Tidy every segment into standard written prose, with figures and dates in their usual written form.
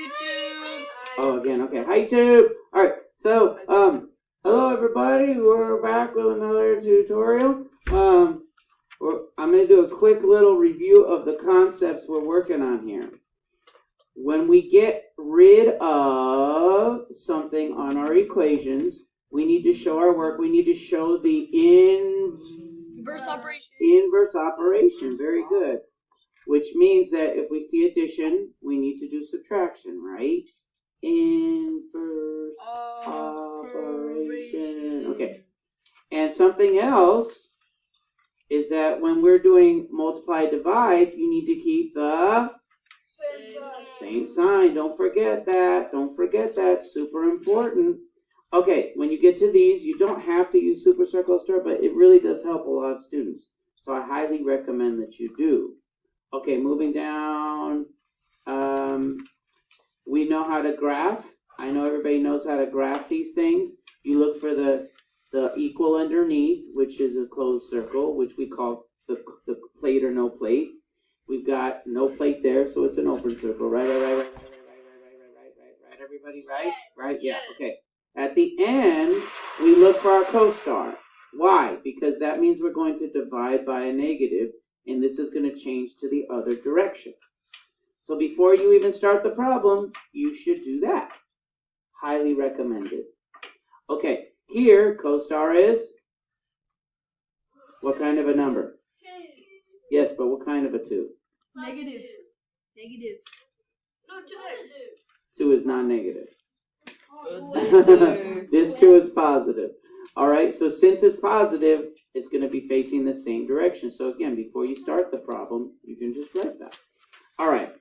YouTube. Oh, again. Okay. Hi, YouTube. All right. So, hello everybody. We're back with another tutorial. I'm going to do a quick little review of the concepts we're working on here. When we get rid of something on our equations, we need to show our work. We need to show the inverse operation. Very good. Which means that if we see addition, we need to do subtraction, right? Inverse operation. Okay. And something else is that when we're doing multiply divide, you need to keep the same sign. Don't forget that. Don't forget that. Super important. Okay, when you get to these, you don't have to use super circle star, but it really does help a lot of students. So I highly recommend that you do. Okay, moving down. We know how to graph. I know everybody knows how to graph these things. You look for the equal underneath, which is a closed circle, which we call the plate or no plate. We've got no plate there, so it's an open circle. Right, everybody, right? Yes. Right? Yeah, okay. At the end, we look for our costar. Why? Because that means we're going to divide by a negative, and this is going to change to the other direction. So before you even start the problem, you should do that. Highly recommended. Okay, here, costar is what kind of a number? 2. Yes, but what kind of a 2? Negative. No, 2. 2 is non-negative. This 2 is positive. All right, so since it's positive, it's going to be facing the same direction. So again, before you start the problem, you can just write that. All right,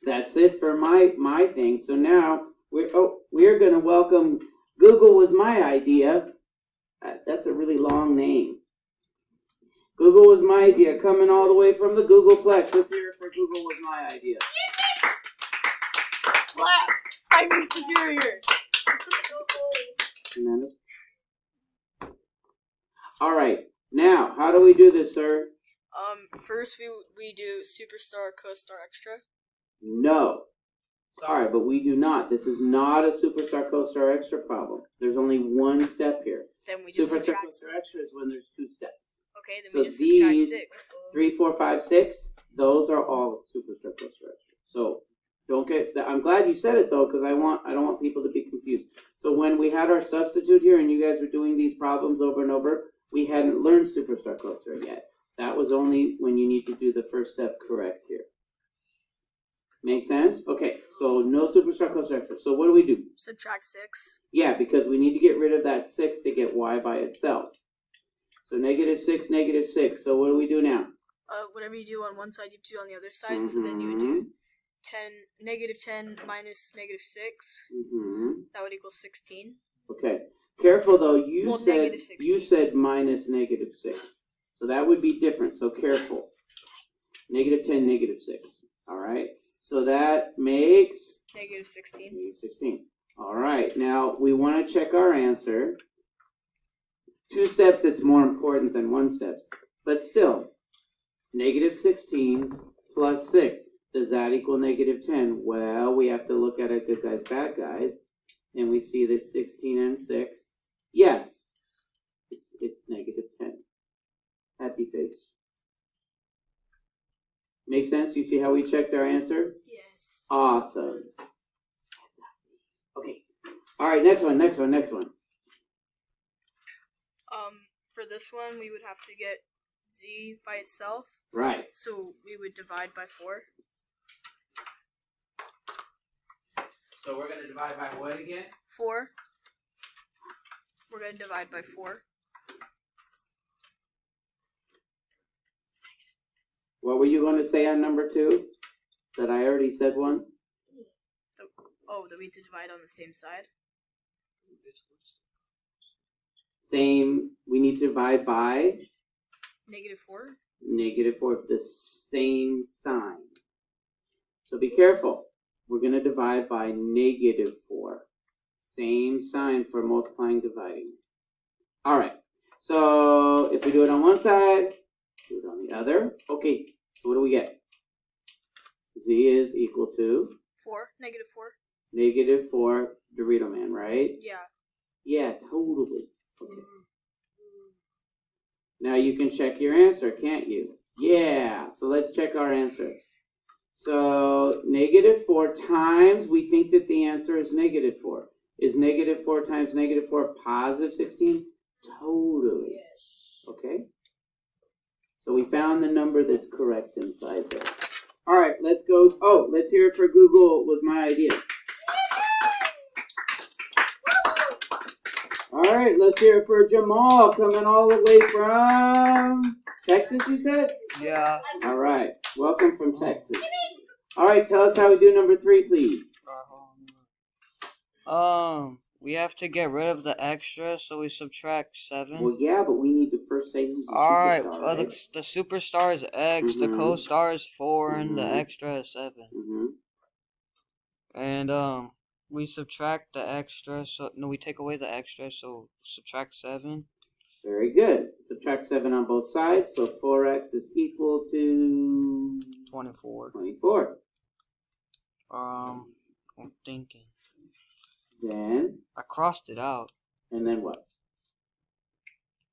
that's it for my thing. So now we're going to welcome. Google was my idea. That's a really long name. Google was my idea, coming all the way from the Googleplex. Let's hear it for Google was my idea. Clap! I'm your superior. All right. Now, how do we do this, sir? First we do superstar, costar, extra. No. Sorry, but we do not. This is not a superstar, costar, extra problem. There's only one step here. Then we just superstar, subtract costar, 6. extra is when there's 2 steps. Okay, then So we just subtract these 6. 3, 4, 5, 6. Those are all superstar, costar, extra. So don't get that. I'm glad you said it though, because I don't want people to be confused. So when we had our substitute here, and you guys were doing these problems over and over, we hadn't learned superstar, costar yet. That was only when you need to do the first step correct here. Make sense? Okay, so no superstar, costar, extra. So what do we do? Subtract 6. Yeah, because we need to get rid of that 6 to get y by itself. So negative 6, negative 6. So what do we do now? Whatever you do on one side, you do on the other side. So then you would do negative 10 minus negative 6. That would equal 16. Okay. Careful though, you said minus negative 6. So that would be different, so careful. Negative 10, negative 6. All right. So that makes negative 16. Negative 16. All right. Now we want to check our answer. 2 steps, it's more important than 1 step. But still, negative 16 plus 6. Does that equal negative 10? Well, we have to look at it good guys, bad guys. And we see that 16 and 6. Yes, it's negative 10. Happy face. Make sense? You see how we checked our answer? Yes. Awesome. Okay. All right, next one. For this one, we would have to get z by itself. Right. So we would divide by 4. So we're going to divide by what again? 4. We're going to divide by 4. What were you going to say on number 2? That I already said once? That we had to divide on the same side? Same, we need to divide by? Negative 4. Negative 4, the same sign. So be careful. We're going to divide by negative 4. Same sign for multiplying, dividing. All right. So if we do it on one side, do it on the other. Okay. So what do we get? Z is equal to Negative 4. Negative 4, Dorito Man, right? Yeah. Yeah, totally. Okay. Now you can check your answer, can't you? Yeah, so let's check our answer. So negative 4 times, we think that the answer is negative 4. Is negative 4 times negative 4 positive 16? Totally. Yes. Okay. So we found the number that's correct inside there. All right, let's go. Oh, let's hear it for Google was my idea. All right, let's hear it for Jamal coming all the way from Texas, you said? Yeah. All right, welcome from Texas. All right, tell us how we do number 3, please. We have to get rid of the extra, so we subtract 7. Well, yeah, but we need to first say who's the Alright, superstar, right? the superstar is X, the co-star is 4, and the extra is 7. And, we subtract the extra, we take away the extra, so subtract 7. Very good. Subtract 7 on both sides, so 4x is equal to 24. 24. I'm thinking. Then? I crossed it out. And then what?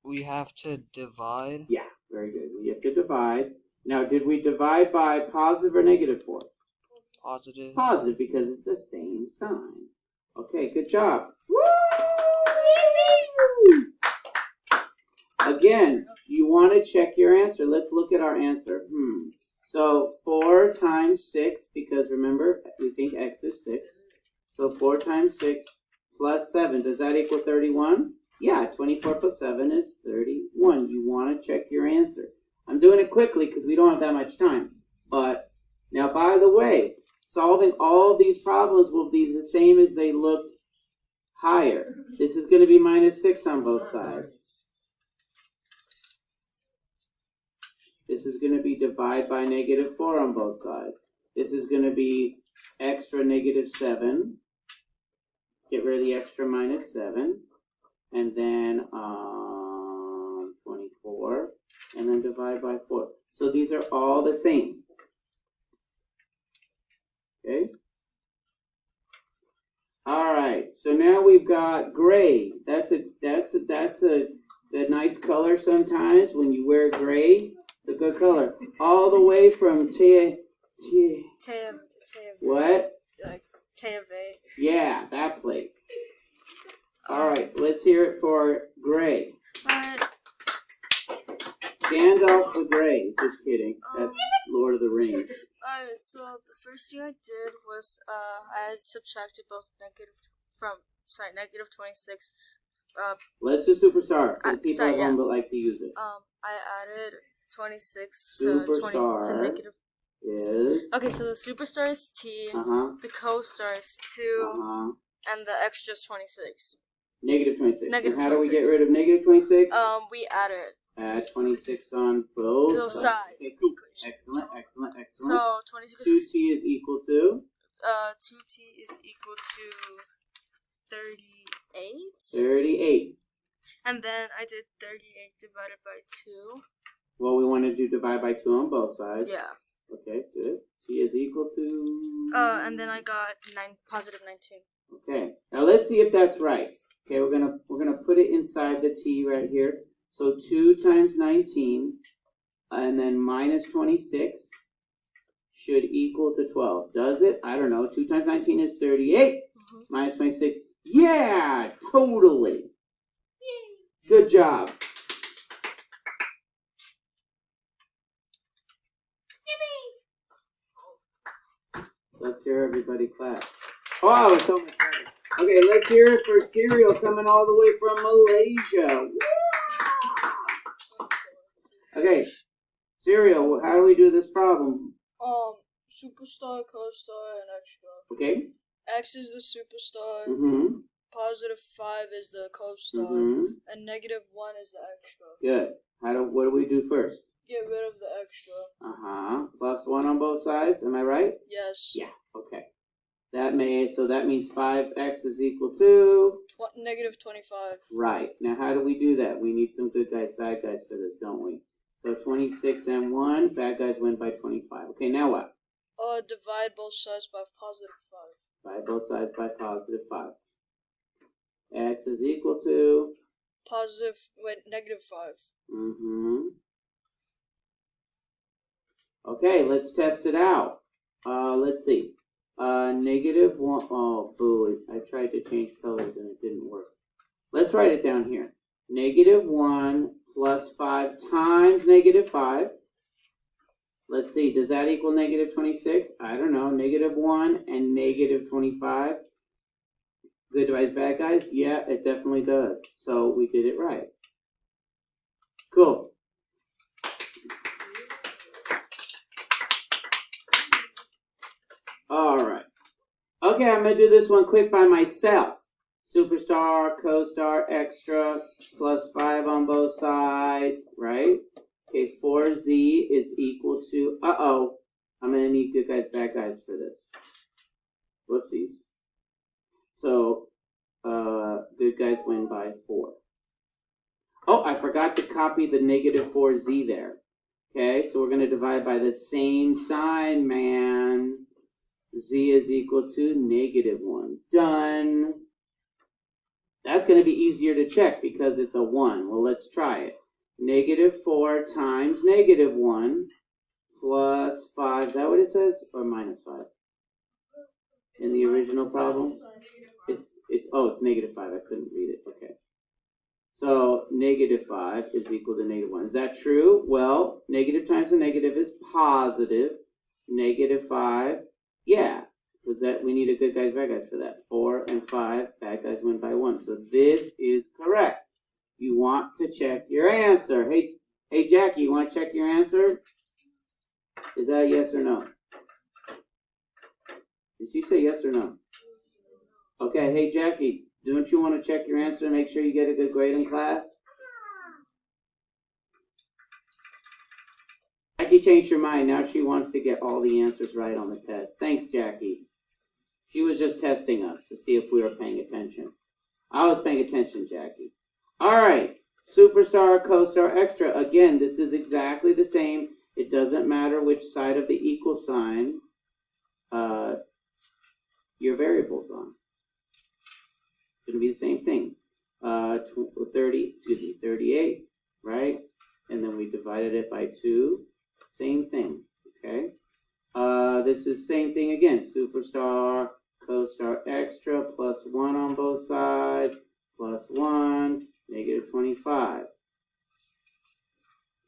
We have to divide. Yeah, very good. We have to divide. Now, did we divide by positive or negative 4? Positive. Positive, because it's the same sign. Okay, good job. Woo! Again, you want to check your answer. Let's look at our answer. So 4 times 6, because remember, we think x is 6. So 4 times 6 plus 7, does that equal 31? Yeah, 24 plus 7 is 31. You want to check your answer. I'm doing it quickly because we don't have that much time. But now, by the way, solving all these problems will be the same as they looked higher. This is going to be minus 6 on both sides. This is going to be divide by negative 4 on both sides. This is going to be extra negative 7. Get rid of the extra minus 7. And then 24. And then divide by 4. So these are all the same. Okay? All right. So now we've got gray. That's a nice color sometimes when you wear gray. It's a good color. All the way from what? Teave. Yeah, that place. All right, let's hear it for gray. Gandalf the Grey. Just kidding. That's Lord of the Rings. Alright, so the first thing I did was I had subtracted both negative 26. Let's do Superstar for the people at home that like to use it. I added 26 to 20 to negative. Is okay, so the superstar is T, the co-star is 2, and the extra is 26. Negative 26. Negative and how 26. do we get rid of negative 26? We add it. Add 26 on both sides. Okay, cool. Excellent. So 26. 2t is equal to? 2t is equal to 38. 38. And then I did 38 divided by 2. Well, we want to do divide by 2 on both sides. Yeah. Okay, good. T is equal to? And then I got positive 19. Okay. Now let's see if that's right. Okay, we're gonna put it inside the T right here. So 2 times 19, and then minus 26 should equal to 12. Does it? I don't know. 2 times 19 is 38. Minus 26. Yeah, totally. Good job. Let's hear everybody clap. Oh, it's so much better. Okay, let's hear it for Cereal coming all the way from Malaysia. Okay, Cereal, how do we do this problem? Superstar, co-star, and extra. Okay. X is the superstar. Positive 5 is the co-star. And negative 1 is the extra. Good. What do we do first? Get rid of the extra. Plus 1 on both sides. Am I right? Yes. Yeah. Okay. So that means 5x is equal to? Negative 25. Right. Now how do we do that? We need some good guys, bad guys for this, don't we? So 26 and 1. Bad guys win by 25. Okay, now what? Divide both sides by positive 5. Divide both sides by positive 5. X is equal to? Negative 5. Okay, let's test it out. Let's see. Negative 1. Oh, boo. I tried to change colors and it didn't work. Let's write it down here. Negative 1 plus 5 times negative 5. Let's see. Does that equal negative 26? I don't know. Negative 1 and negative 25. Good guys, bad guys? Yeah, it definitely does. So we did it right. Cool. All right. Okay, I'm going to do this one quick by myself. Superstar, co-star, extra, plus 5 on both sides, right? Okay, 4z is equal to, I'm going to need good guys, bad guys for this. Whoopsies. So, good guys win by 4. Oh, I forgot to copy the negative 4z there. Okay, so we're going to divide by the same sign, man. Z is equal to negative 1. Done. That's going to be easier to check because it's a 1. Well, let's try it. Negative 4 times negative 1 plus 5. Is that what it says? Or minus 5? In the original problem? It's negative 5. I couldn't read it. Okay. So negative 5 is equal to negative 1. Is that true? Well, negative times a negative is positive. Negative 5, yeah. Because that we need a good guys, bad guys for that. 4 and 5, bad guys win by 1. So this is correct. You want to check your answer. Hey Jackie, you want to check your answer? Is that a yes or no? Did she say yes or no? Okay, hey Jackie, don't you want to check your answer and make sure you get a good grade in class? Jackie changed her mind. Now she wants to get all the answers right on the test. Thanks, Jackie. She was just testing us to see if we were paying attention. I was paying attention, Jackie. All right. Superstar, co-star, extra. Again, this is exactly the same. It doesn't matter which side of the equal sign your variable's on. It's going to be the same thing. 38, right? And then we divided it by 2. Same thing, okay? This is same thing again. Superstar, co-star, extra, plus 1 on both sides, plus 1, negative 25.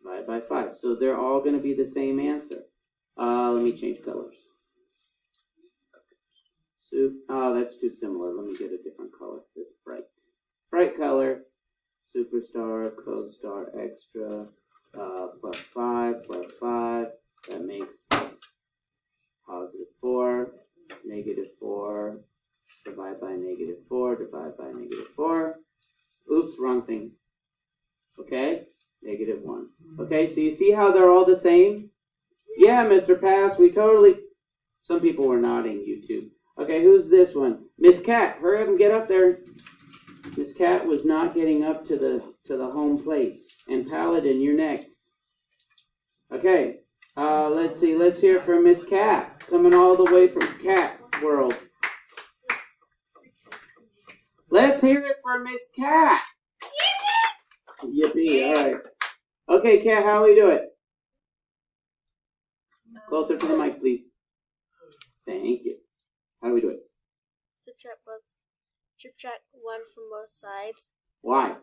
Divided by 5. So they're all going to be the same answer. Let me change colors. Oh, that's too similar. Let me get a different color. It's bright. Bright color. Superstar, co-star, extra, plus 5, plus 5. That makes positive 4, negative 4, divide by negative 4, divide by negative 4. Oops, wrong thing. Okay, negative 1. Okay, so you see how they're all the same? Yeah, Mr. Pass, we totally... Some people were nodding, YouTube. Okay, who's this one? Miss Cat, hurry up and get up there. Miss Cat was not getting up to the home plate. And Paladin, you're next. Okay, let's see. Let's hear it from Miss Cat, coming all the way from Cat World. Let's hear it from Miss Cat. Yippee! All right. Okay, Cat, how we do it? Closer to the mic, please. Thank you. How do we do it? Subtract 1 from both sides. Why?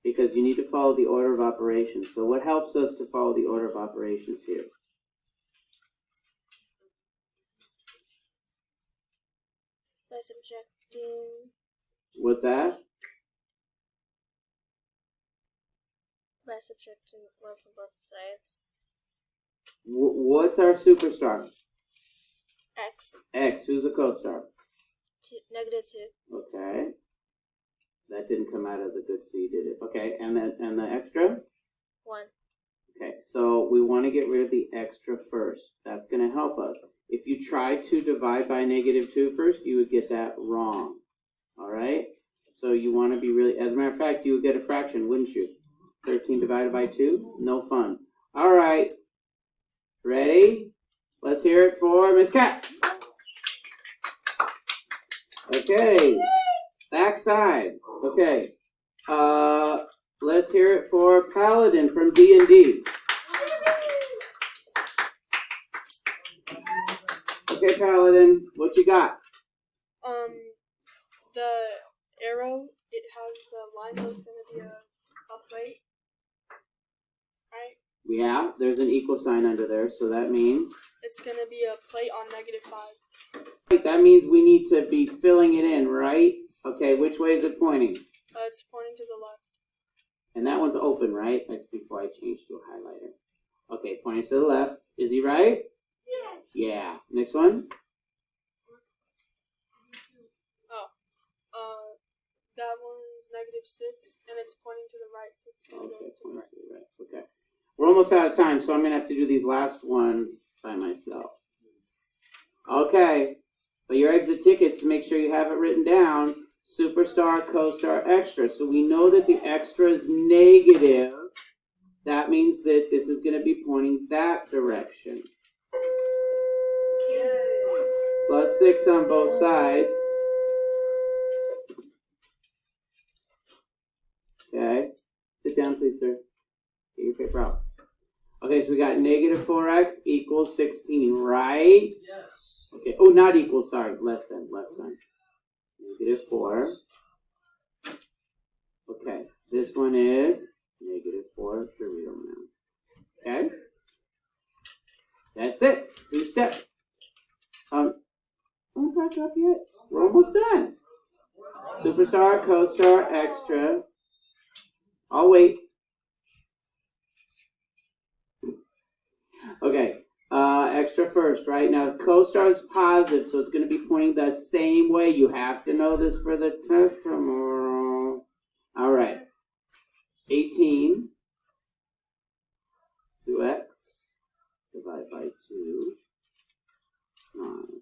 Because you need to follow the order of operations. So what helps us to follow the order of operations here? By subtracting. What's that? By subtracting 1 from both sides. What's our superstar? X. X. Who's a co-star? Negative 2. Okay. That didn't come out as a good C, did it? Okay, and the extra? 1. Okay, so we want to get rid of the extra first. That's going to help us. If you try to divide by negative 2 first, you would get that wrong. All right? So you want to be really, as a matter of fact, you would get a fraction, wouldn't you? 13 divided by 2? No fun. All right. Ready? Let's hear it for Miss Cat. Okay. Backside. Okay. Let's hear it for Paladin from D&D. Okay, Paladin, what you got? The arrow, it has the line that's gonna be a plate. Right? Yeah, there's an equal sign under there, so that means? It's gonna be a plate on -5. Right, that means we need to be filling it in, right? Okay, which way is it pointing? It's pointing to the left. And that one's open, right? That's before I change to a highlighter. Okay, pointing to the left. Is he right? Yes. Yeah. Next one? That one's -6, and it's pointing to the right, so it's gonna go to the right. Okay. We're almost out of time, so I'm going to have to do these last ones by myself. Okay. But your exit tickets, make sure you have it written down. Superstar, co-star, extra. So we know that the extra is negative. That means that this is going to be pointing that direction. +6 on both sides. Okay. Sit down, please, sir. Get your paper out. Okay, so we got -4x equals 16, right? Yes. Okay. Oh, not equal, sorry. Less than. -4. Okay. This one is -4 for real now. Okay? That's it. 2 steps. Don't back up yet. We're almost done. Superstar, co-star, extra. I'll wait. Okay. Extra first, right? Now, co-star is positive, so it's going to be pointing the same way. You have to know this for the test tomorrow. All right. 18. 2x divided by 2. 9.